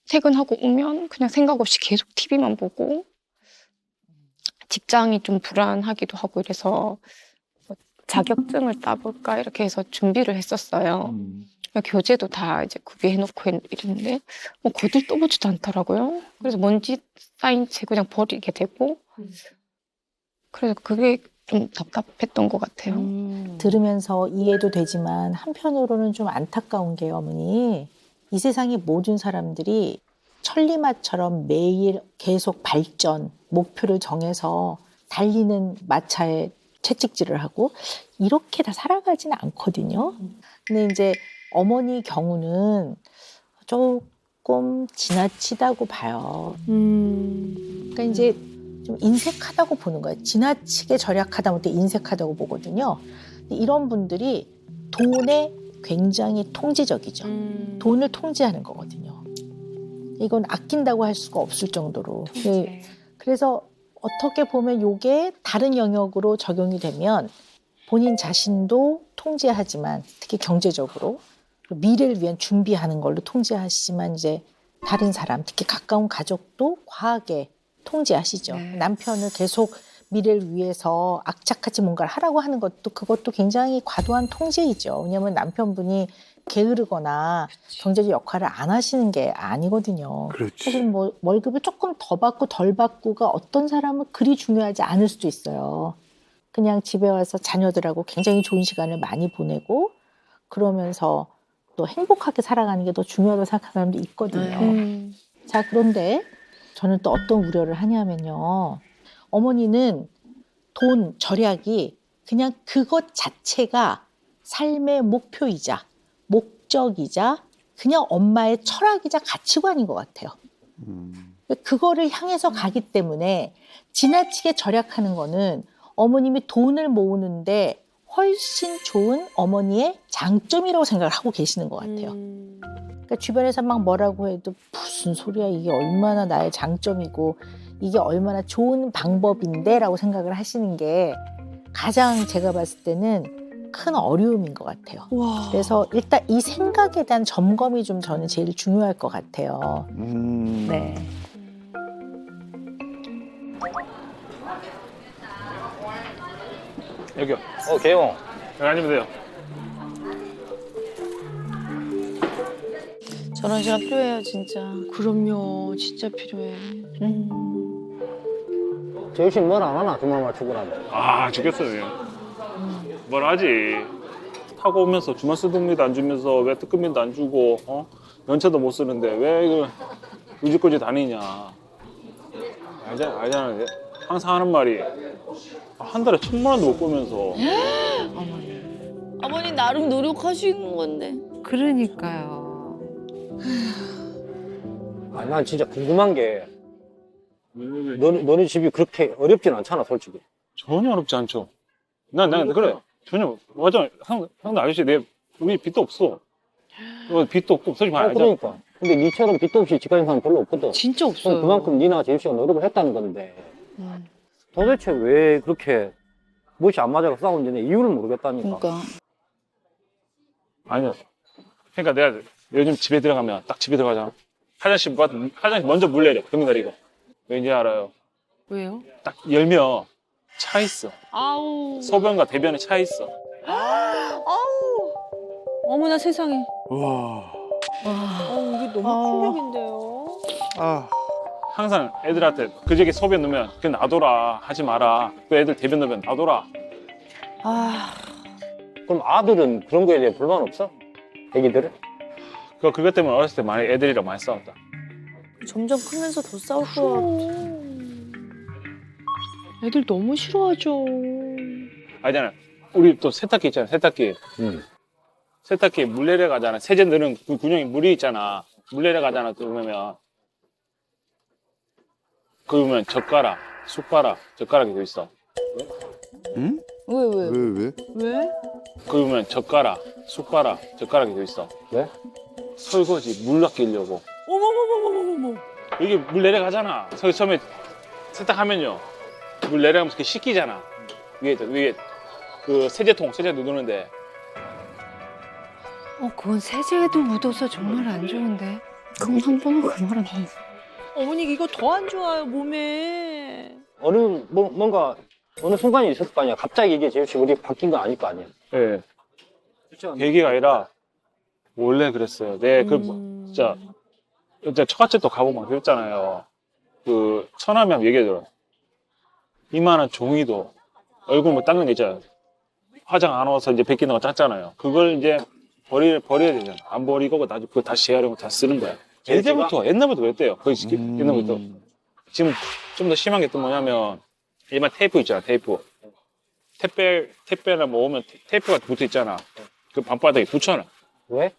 퇴근하고 오면 그냥 생각 없이 계속 TV만 보고 직장이 좀 불안하기도 하고 이래서 뭐 자격증을 따볼까 이렇게 해서 준비를 했었어요. 교재도 다 이제 구비해놓고 이랬는데 뭐 거들 떠보지도 않더라고요. 그래서 먼지 쌓인 채 그냥 버리게 되고 그래서 그게 좀 답답했던 것 같아요. 들으면서 이해도 되지만 한편으로는 좀 안타까운 게 어머니 이 세상의 모든 사람들이 천리마처럼 매일 계속 발전, 목표를 정해서 달리는 마차에 채찍질을 하고 이렇게 다 살아가지는 않거든요. 근데 이제 어머니 경우는 조금 지나치다고 봐요. 그러니까 이제 좀 인색하다고 보는 거예요. 지나치게 절약하다 못해 인색하다고 보거든요. 이런 분들이 돈에 굉장히 통제적이죠. 돈을 통제하는 거거든요. 이건 아낀다고 할 수가 없을 정도로. 네. 그래서 어떻게 보면 이게 다른 영역으로 적용이 되면 본인 자신도 통제하지만 특히 경제적으로 미래를 위한 준비하는 걸로 통제하시지만 이제 다른 사람 특히 가까운 가족도 과하게 통제하시죠. 네. 남편을 계속 미래를 위해서 악착같이 뭔가를 하라고 하는 것도 그것도 굉장히 과도한 통제이죠. 왜냐하면 남편분이 게으르거나 경제적 역할을 안 하시는 게 아니거든요. 그렇지. 사실 뭐 월급을 조금 더 받고 덜 받고가 어떤 사람은 그리 중요하지 않을 수도 있어요. 그냥 집에 와서 자녀들하고 굉장히 좋은 시간을 많이 보내고 그러면서 또 행복하게 살아가는 게 더 중요하다고 생각하는 사람도 있거든요. 자, 그런데 저는 또 어떤 우려를 하냐면요. 어머니는 돈 절약이 그냥 그것 자체가 삶의 목표이자 목적이자 그냥 엄마의 철학이자 가치관인 것 같아요. 그거를 향해서 가기 때문에 지나치게 절약하는 거는 어머님이 돈을 모으는데 훨씬 좋은 어머니의 장점이라고 생각을 하고 계시는 것 같아요. 그러니까 주변에서 막 뭐라고 해도 무슨 소리야, 이게 얼마나 나의 장점이고 이게 얼마나 좋은 방법인데 라고 생각을 하시는 게 가장 제가 봤을 때는 큰 어려움인 것 같아요. 그래서 일단 이 생각에 대한 점검이 좀 저는 제일 중요할 것 같아요. 네. 여기요. 개용. 여기 앉으면 돼요. 저런 시간 필요해요, 진짜. 그럼요. 진짜 필요해. 재우 씨는 뭘 안 하나? 주말 맞추고라면. 아, 죽겠어요. 뭘 하지. 타고 오면서 주말 수동비도 안 주면서 왜 특급비도 안 주고 연차도 못 쓰는데 왜 이걸 우지꼬지 다니냐. 알잖아. 항상 하는 말이 한 달에 1,000만 원도 못 벌면서. 아버님 나름 노력하시는 건데. 그러니까요. 아니, 난 진짜 궁금한 게 너네 집이 그렇게 어렵진 않잖아, 솔직히. 전혀 어렵지 않죠. 난 그래. 전혀 맞아. 형도 아저씨 우리 빚도 없어. 빚도 없고 솔직히 말하자. 그러니까. 근데 니처럼 빚도 없이 집 가진 사람 별로 없거든. 진짜 없어요. 그만큼 니나 재우 씨가 노력을 했다는 건데 도대체 왜 그렇게 무엇이 안 맞아서 싸우는지 이유를 모르겠다니까. 그러니까. 아니요. 그러니까 내가 요즘 집에 들어가면 딱 집에 들어가잖아. 화장실 먼저 물 내려. 등 내리고. 왠지 알아요? 왜요? 딱 열면 차 있어. 아우. 소변과 대변에 차 있어. 아우. 어머나 세상에. 와. 이게 너무 충격인데요. 아. 항상 애들한테 그저께 소변 넣으면 그냥 놔둬라. 하지 마라. 그 애들 대변 넣으면 놔둬라. 그럼 아들은 그런 거에 대해 불만 없어? 애기들은? 그것 때문에 어렸을 때 많이 애들이랑 많이 싸웠다. 점점 크면서 더 싸울 것 같아. 애들 너무 싫어하죠. 알잖아. 우리 또 세탁기 있잖아. 세탁기. 세탁기 물 내려가잖아. 세제 넣는 그 군용이 물이 있잖아. 물 내려가잖아. 그러면 젓가락, 숟가락, 젓가락이 돼 있어. 응? 왜? 왜? 그러면 젓가락, 숟가락, 젓가락이 돼 있어. 왜? 설거지 물 아끼려고. 어머머머머머머. 여기 물 내려가잖아. 처음에 세탁하면요. 물 내려가면서 이렇게 씻기잖아. 위에 그 세제도 누르는데. 그건 세제에도 묻어서 정말 안 좋은데. 그럼 한 번은 그 말은 안 해. 어머니 이거 더 안 좋아요 몸에. 뭔가 어느 순간이 있었을 거 아니야. 갑자기 이게 재우 씨 우리 바뀐 건 아닐 거 아니야. 예. 계기가 아니라 원래 그랬어요. 진짜 처갓집도 가보면 그랬잖아요. 그 처남이 한번 얘기해줘요. 이만한 종이도 얼굴 뭐 닦는 게 있잖아요. 화장 안 와서 이제 벗기는 거 짰잖아요. 그걸 이제 버려야 되잖아. 안 버리고 나중에 그거 다시 재활용을 다 쓰는 거야. 옛날부터 그랬대요. 거의 옛날부터. 지금 좀 더 심한 게 또 뭐냐면 일반 테이프 있잖아. 테이프. 택배나 뭐 오면 테이프가 붙어 있잖아. 그 방바닥에 붙여놔. 왜?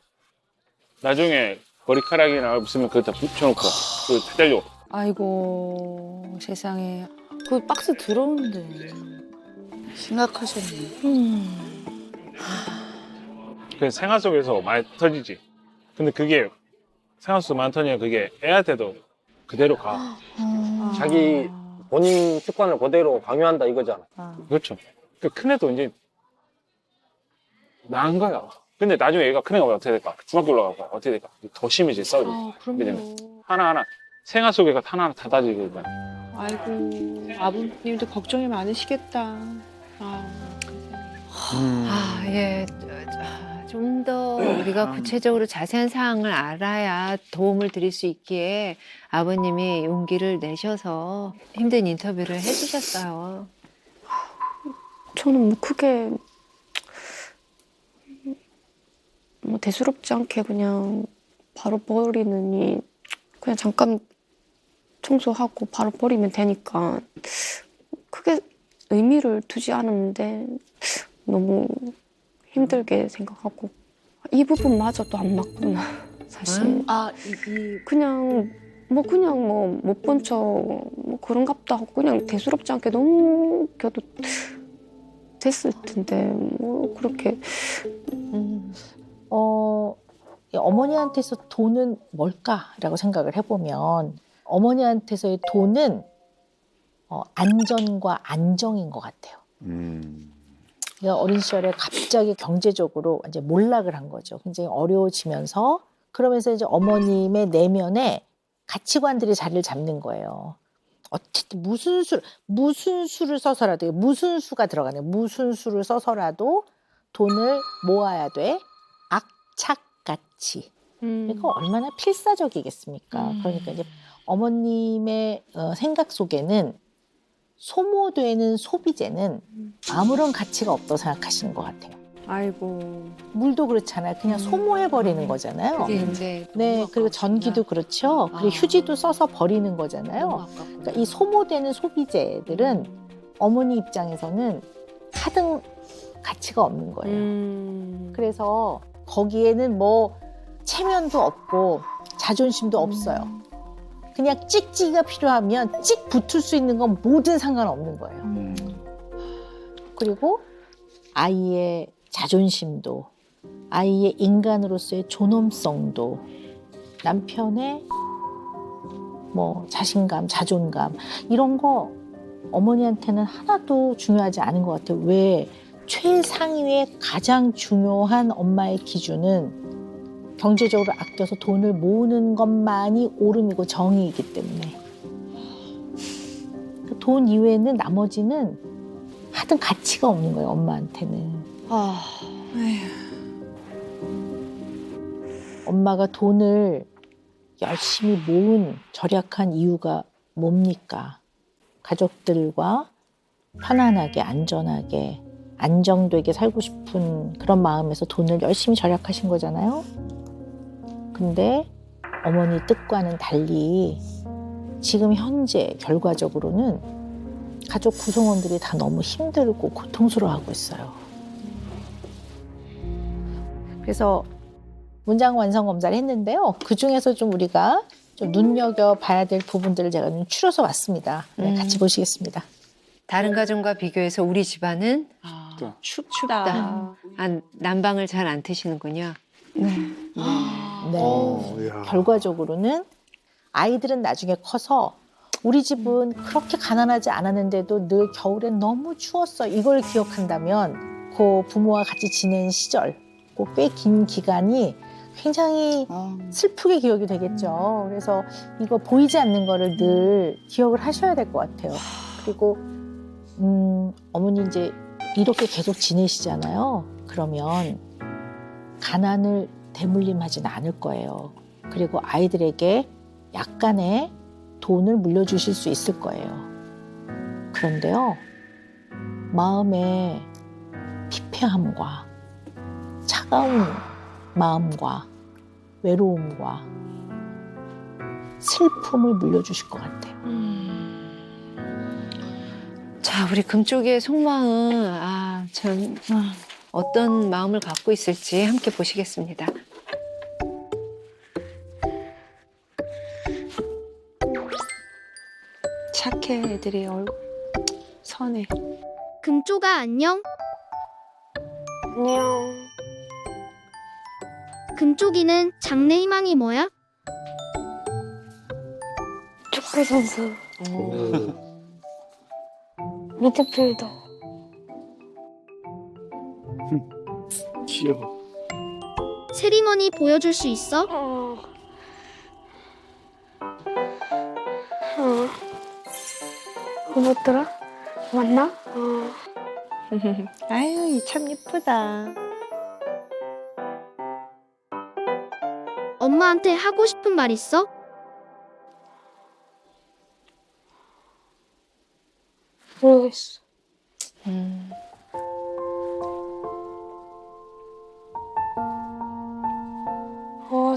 나중에 머리카락이나 없으면 그거 다 붙여놓고 그 떼려. 아이고 세상에. 그 박스 들어오는데 심각하셨네. 그 생활 속에서 많이 터지지. 근데 그게 생활 속에서 많이 터지면 그게 애한테도 그대로 가. 자기 본인 습관을 그대로 강요한다 이거잖아. 그렇죠. 그 큰애도 이제 나은 거야. 근데 나중에 얘가 큰애가 어떻게 될까? 중학교 올라가고 어떻게 될까? 더 심해질 싸우지. 왜냐면 하나하나 생활 속에가 하나하나 다 다지고 그냥. 아이고 아버님도 걱정이 많으시겠다. 예. 좀 더 우리가 구체적으로 자세한 사항을 알아야 도움을 드릴 수 있기에 아버님이 용기를 내셔서 힘든 인터뷰를 해주셨어요. 저는 뭐 크게 뭐 대수롭지 않게 그냥 바로 버리느니 그냥 잠깐 청소하고 바로 버리면 되니까 크게 의미를 두지 않았는데 너무 힘들게 생각하고 이 부분마저도 안 맞구나 사실. 그냥 못 본 척 뭐 그런갑다 하고 그냥 대수롭지 않게 넘겨도 됐을 텐데 뭐 그렇게. 어머니한테서 돈은 뭘까라고 생각을 해보면 어머니한테서의 돈은 안전과 안정인 것 같아요. 그러니까 어린 시절에 갑자기 경제적으로 이제 몰락을 한 거죠. 굉장히 어려워지면서 그러면서 이제 어머님의 내면에 가치관들이 자리를 잡는 거예요. 어쨌든 무슨 수를 써서라도 무슨 수가 들어가네. 무슨 수를 써서라도 돈을 모아야 돼. 악착같이. 그러니까 얼마나 필사적이겠습니까? 그러니까 이제 어머님의 생각 속에는 소모되는 소비재는 아무런 가치가 없다고 생각하시는 것 같아요. 아이고. 물도 그렇잖아요. 그냥 소모해버리는 거잖아요. 그게 이제 네, 그리고 전기도 그렇죠. 그리고 휴지도 써서 버리는 거잖아요. 그러니까 이 소모되는 소비재들은 어머니 입장에서는 하등 가치가 없는 거예요. 그래서 거기에는 뭐 체면도 없고 자존심도 없어요. 그냥 찍찍이가 필요하면 찍 붙을 수 있는 건 뭐든 상관없는 거예요. 그리고 아이의 자존심도, 아이의 인간으로서의 존엄성도, 남편의 뭐 자신감, 자존감 이런 거 어머니한테는 하나도 중요하지 않은 것 같아요. 왜? 최상위의 가장 중요한 엄마의 기준은 경제적으로 아껴서 돈을 모으는 것만이 옳음이고 정의이기 때문에 돈 이외에는 나머지는 하여튼 가치가 없는 거예요, 엄마한테는. 엄마가 돈을 열심히 모은 절약한 이유가 뭡니까? 가족들과 편안하게, 안전하게, 안정되게 살고 싶은 그런 마음에서 돈을 열심히 절약하신 거잖아요. 근데 어머니 뜻과는 달리 지금 현재 결과적으로는 가족 구성원들이 다 너무 힘들고 고통스러워하고 있어요. 그래서 문장 완성 검사를 했는데요. 그중에서 좀 우리가 좀 눈여겨봐야 될 부분들을 제가 좀 추려서 왔습니다. 네, 같이 보시겠습니다. 다른 가정과 비교해서 우리 집안은 춥다. 난방을 잘 안 트시는군요. 네. 결과적으로는 아이들은 나중에 커서 우리 집은 그렇게 가난하지 않았는데도 늘 겨울엔 너무 추웠어. 이걸 기억한다면 그 부모와 같이 지낸 시절, 그 꽤 긴 기간이 굉장히 슬프게 기억이 되겠죠. 그래서 이거 보이지 않는 거를 늘 기억을 하셔야 될 것 같아요. 그리고 어머니 이제 이렇게 계속 지내시잖아요. 그러면 가난을 대물림하지는 않을 거예요. 그리고 아이들에게 약간의 돈을 물려주실 수 있을 거예요. 그런데요, 마음의 피폐함과 차가운 마음과 외로움과 슬픔을 물려주실 것 같아요. 자, 우리 금쪽이의 속마음, 어떤 마음을 갖고 있을지 함께 보시겠습니다. 착해, 애들이 선해. 금쪽아 안녕. 안녕. 금쪽이는 장래 희망이 뭐야? 축구 선수. 미드필더. 귀여워. 세리머니 보여줄 수 있어? 뭐더라? 맞나? 아유, 참 예쁘다. 엄마한테 하고 싶은 말 있어? 모르겠어.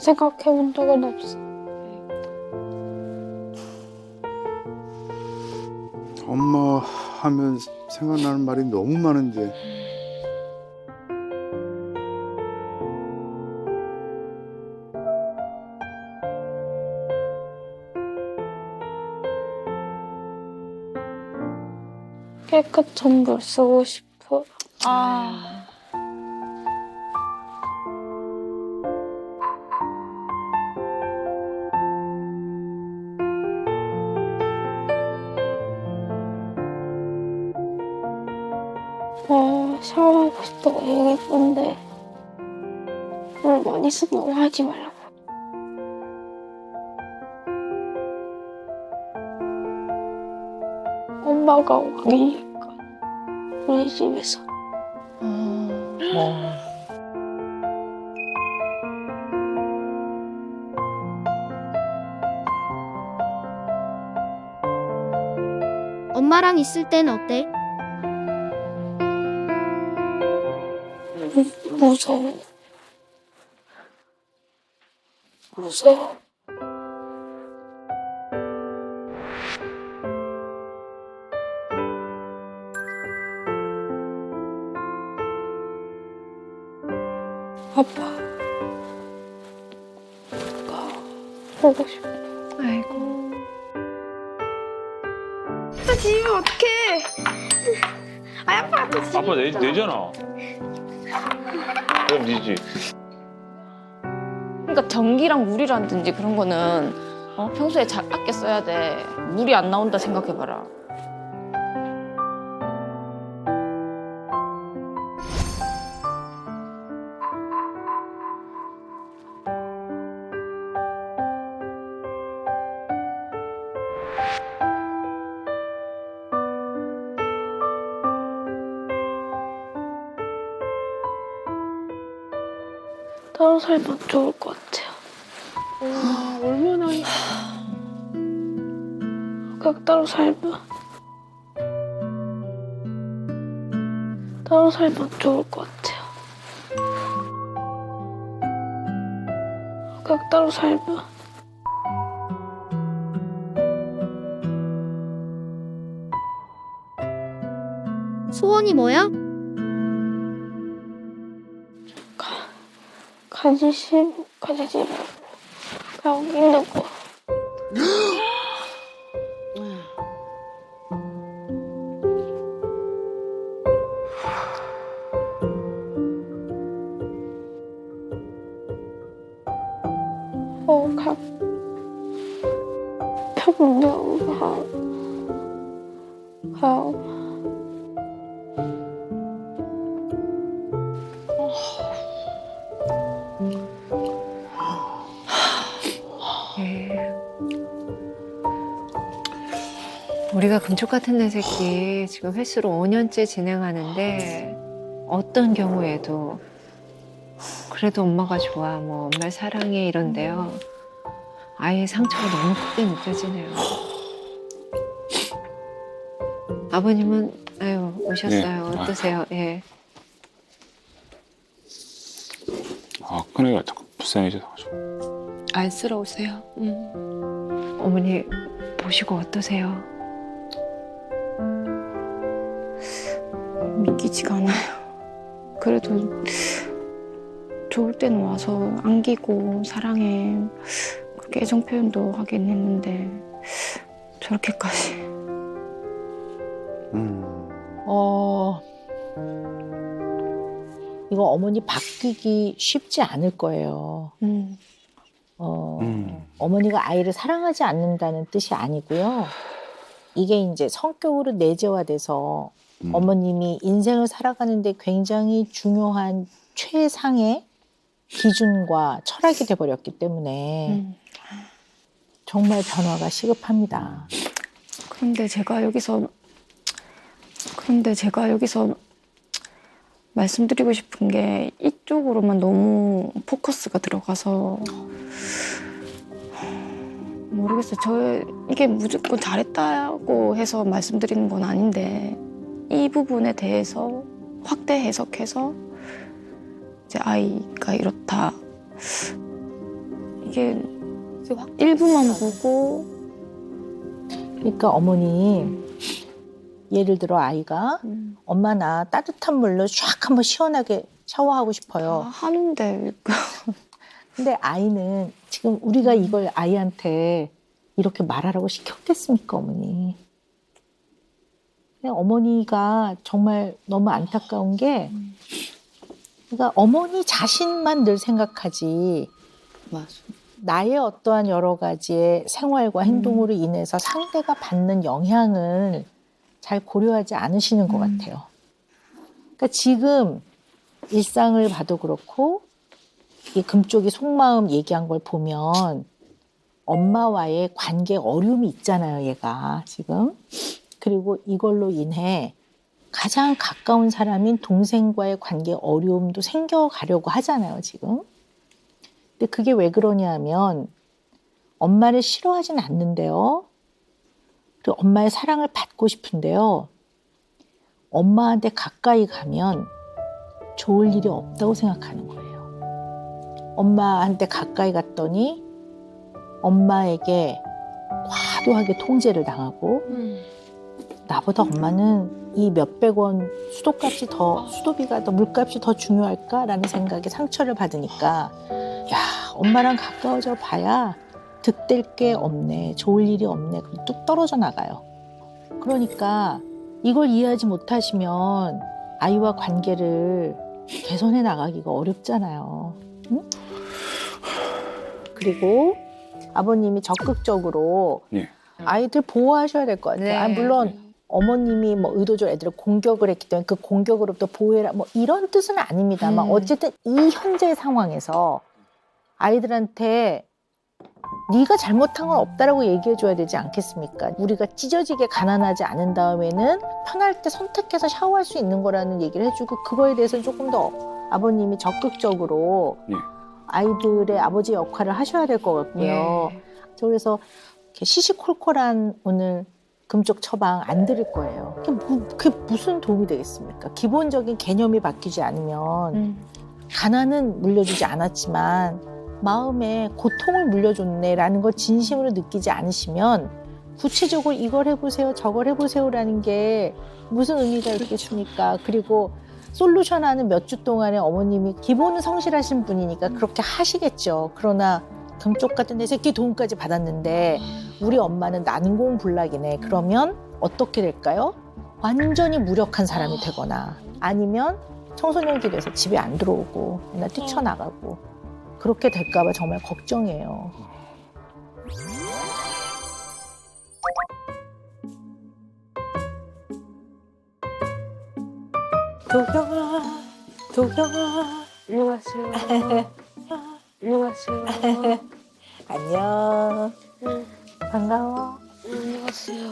생각해본 적은 없어. 엄마 하면 생각나는 말이 너무 많은데 깨끗한 물 쓰고 싶어. 샤워하고 싶어. 예쁜데 물 많이 쓴다고 하지 말라고. 엄마가 왕이니까 우리 집에서. 엄마랑 있을 땐 어때? 무서워. 무서워. 아빠. 보고 싶어. 아이고. 또 지면 어떡해. 아빠가 또 지면 아빠 내잖아. 그럼 니지. 그러니까 전기랑 물이라든지 그런 거는 평소에 잘 아껴 써야 돼. 물이 안 나온다 생각해봐라. 따로 살면 좋을 것 같아요. 얼마나. 그냥 따로 살면. 따로 살면 좋을 것 같아요. 그냥 따로 살면. 소원이 뭐야? 가지지 말고 그냥 있는 거. 그냥 평범하고 그냥 우리가 금쪽 같은 내 새끼 지금 횟수로 5년째 진행하는데 어떤 경우에도 그래도 엄마가 좋아, 뭐 엄마 사랑해 이런데요. 아이의 상처가 너무 크게 느껴지네요. 아버님은 아유 오셨어요. 네. 어떠세요? 예. 아 큰애가 자꾸 불쌍해져가지고. 안쓰러우세요? 어머니 보시고 어떠세요? 믿기지가 않아요. 그래도 좋을 때는 와서 안기고 사랑해 그렇게 애정 표현도 하긴 했는데 저렇게까지. 이거 어머니 바뀌기 쉽지 않을 거예요. 어머니가 아이를 사랑하지 않는다는 뜻이 아니고요. 이게 이제 성격으로 내재화돼서 어머님이 인생을 살아가는데 굉장히 중요한 최상의 기준과 철학이 돼버렸기 때문에 정말 변화가 시급합니다. 그런데 제가 여기서 말씀드리고 싶은 게 이쪽으로만 너무 포커스가 들어가서 모르겠어요. 이게 무조건 잘했다고 해서 말씀드리는 건 아닌데 이 부분에 대해서 확대 해석해서 이제 아이가 이렇다. 이게 일부만 보고. 그러니까 어머니 예를 들어 아이가 엄마 나 따뜻한 물로 쫙 한번 시원하게 샤워하고 싶어요. 하는데. 근데 아이는 지금 우리가 이걸 아이한테 이렇게 말하라고 시켰겠습니까, 어머니? 어머니가 정말 너무 안타까운 게 그러니까 어머니 자신만 늘 생각하지 맞아. 나의 어떠한 여러 가지의 생활과 행동으로 인해서 상대가 받는 영향을 잘 고려하지 않으시는 것 같아요. 그러니까 지금 일상을 봐도 그렇고 이 금쪽이 속마음 얘기한 걸 보면 엄마와의 관계 어려움이 있잖아요, 얘가 지금. 그리고 이걸로 인해 가장 가까운 사람인 동생과의 관계 어려움도 생겨가려고 하잖아요, 지금. 근데 그게 왜 그러냐면 엄마를 싫어하진 않는데요. 그리고 엄마의 사랑을 받고 싶은데요. 엄마한테 가까이 가면 좋을 일이 없다고 생각하는 거예요. 엄마한테 가까이 갔더니 엄마에게 과도하게 통제를 당하고 나보다 엄마는 이 몇백 원 수도비가 더 물값이 더 중요할까라는 생각에 상처를 받으니까 야, 엄마랑 가까워져 봐야 득될 게 없네, 좋을 일이 없네, 그럼 뚝 떨어져 나가요. 그러니까 이걸 이해하지 못하시면 아이와 관계를 개선해 나가기가 어렵잖아요. 응? 그리고 아버님이 적극적으로 예. 아이들 보호하셔야 될 것 같아요. 네. 아니, 물론 어머님이 뭐 의도적으로 애들을 공격을 했기 때문에 그 공격으로부터 보호해라 뭐 이런 뜻은 아닙니다만 어쨌든 이 현재 상황에서 아이들한테 네가 잘못한 건 없다라고 얘기해 줘야 되지 않겠습니까? 우리가 찢어지게 가난하지 않은 다음에는 편할 때 선택해서 샤워할 수 있는 거라는 얘기를 해주고 그거에 대해서는 조금 더 아버님이 적극적으로 예. 아이들의 아버지 역할을 하셔야 될 것 같고요. 그래서 이렇게 시시콜콜한 오늘 금쪽 처방 안 드릴 거예요. 그게 무슨 도움이 되겠습니까? 기본적인 개념이 바뀌지 않으면 가난은 물려주지 않았지만 마음에 고통을 물려줬네라는 걸 진심으로 느끼지 않으시면 구체적으로 이걸 해보세요, 저걸 해보세요라는 게 무슨 의미가 있겠습니까? 그리고 솔루션하는 몇 주 동안에 어머님이 기본은 성실하신 분이니까 그렇게 하시겠죠. 그러나 금쪽 같은 내 새끼 도움까지 받았는데 우리 엄마는 난공불락이네. 그러면 어떻게 될까요? 완전히 무력한 사람이 되거나 아니면 청소년기 돼서 집에 안 들어오고 맨날 뛰쳐나가고 그렇게 될까 봐 정말 걱정이에요. 도경아. 안녕하세요. 안녕하세요. 안녕. 반가워. 안녕하세요.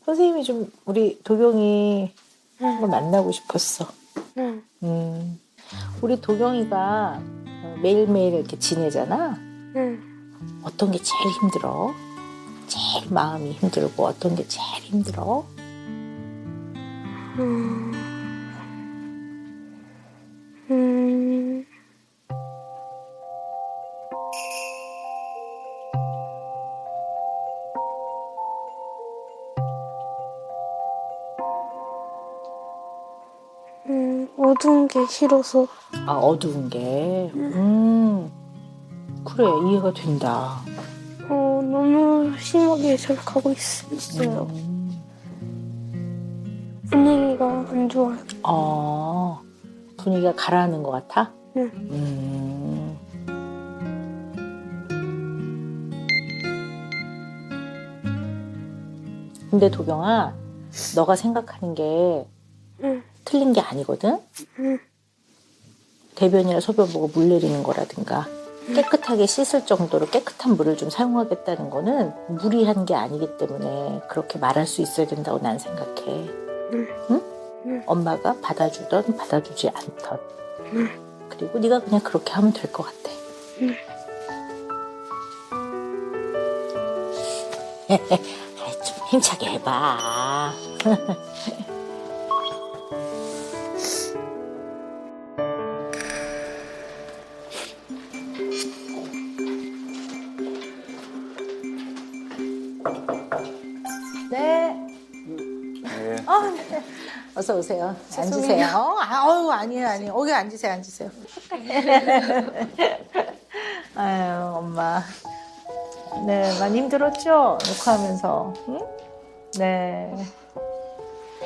선생님이 좀 우리 도경이 한번 만나고 싶었어. 우리 도경이가 매일매일 이렇게 지내잖아. 어떤 게 제일 힘들어? 제일 마음이 힘들고 어떤 게 제일 힘들어? 어두운 게 싫어서. 아, 어두운 게. 그래, 이해가 된다. 너무 심하게 생각하고 있어요. 분위기가 안 좋아요. 분위기가 가라앉는 것 같아? 근데 도경아, 너가 생각하는 게 틀린 게 아니거든? 대변이나 소변 보고 물 내리는 거라든가 깨끗하게 씻을 정도로 깨끗한 물을 좀 사용하겠다는 거는 무리한 게 아니기 때문에 그렇게 말할 수 있어야 된다고 난 생각해. 응? 엄마가 받아주던 받아주지 않던. 그리고 네가 그냥 그렇게 하면 될 것 같아. 좀 힘차게 해봐. 네. 네. 네. 어서 오세요. 앉으세요. 아니에요. 여기 앉으세요. 아유, 엄마. 네, 많이 힘들었죠? 녹화하면서. 응? 네.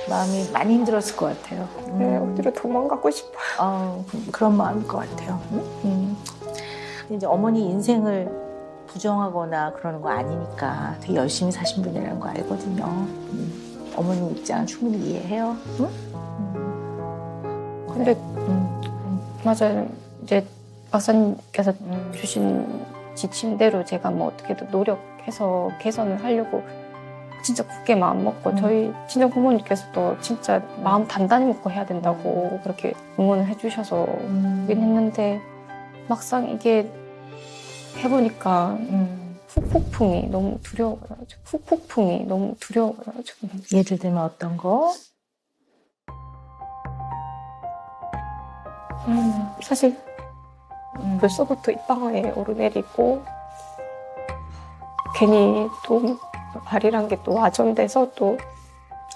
마음이 많이 힘들었을 것 같아요. 네, 어디로 도망가고 싶어요. 그런 마음일 것 같아요. 응? 이제 어머니 인생을 부정하거나 그러는 거 아니니까 되게 열심히 사신 분이라는 거 알거든요. 어머니 입장은 충분히 이해해요. 응? 근데 맞아요. 이제 박사님께서 주신 지침대로 제가 뭐 어떻게든 노력해서 개선을 하려고 진짜 굳게 마음 먹고 저희 친정 부모님께서도 진짜 마음 단단히 먹고 해야 된다고 그렇게 응원을 해주셔서 하긴 했는데 막상 이게 해보니까 후폭풍이 너무 두려워가지고 후폭풍이 너무 두려워가지고 예를 들면 어떤 거? 사실 벌써부터 이 방에 오르내리고 괜히 또 발이란 게 또 와전돼서 또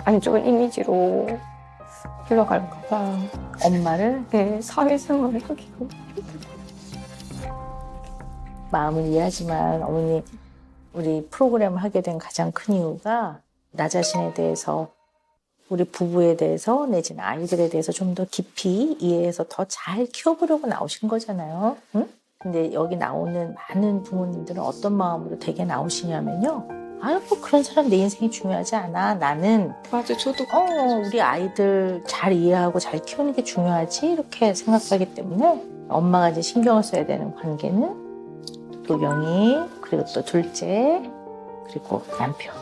안 좋은 이미지로 흘러갈까 봐 엄마를? 네, 사회생활을 하기가 마음은 이해하지만 어머니 우리 프로그램을 하게 된 가장 큰 이유가 나 자신에 대해서 우리 부부에 대해서 내지는 아이들에 대해서 좀 더 깊이 이해해서 더 잘 키워보려고 나오신 거잖아요. 응? 근데 여기 나오는 많은 부모님들은 어떤 마음으로 되게 나오시냐면요. 아유, 뭐 그런 사람 내 인생이 중요하지 않아. 나는 맞아, 저도 우리 아이들 잘 이해하고 잘 키우는 게 중요하지 이렇게 생각하기 때문에 엄마가 이제 신경을 써야 되는 관계는 도경이 그리고 또 둘째 그리고 남편.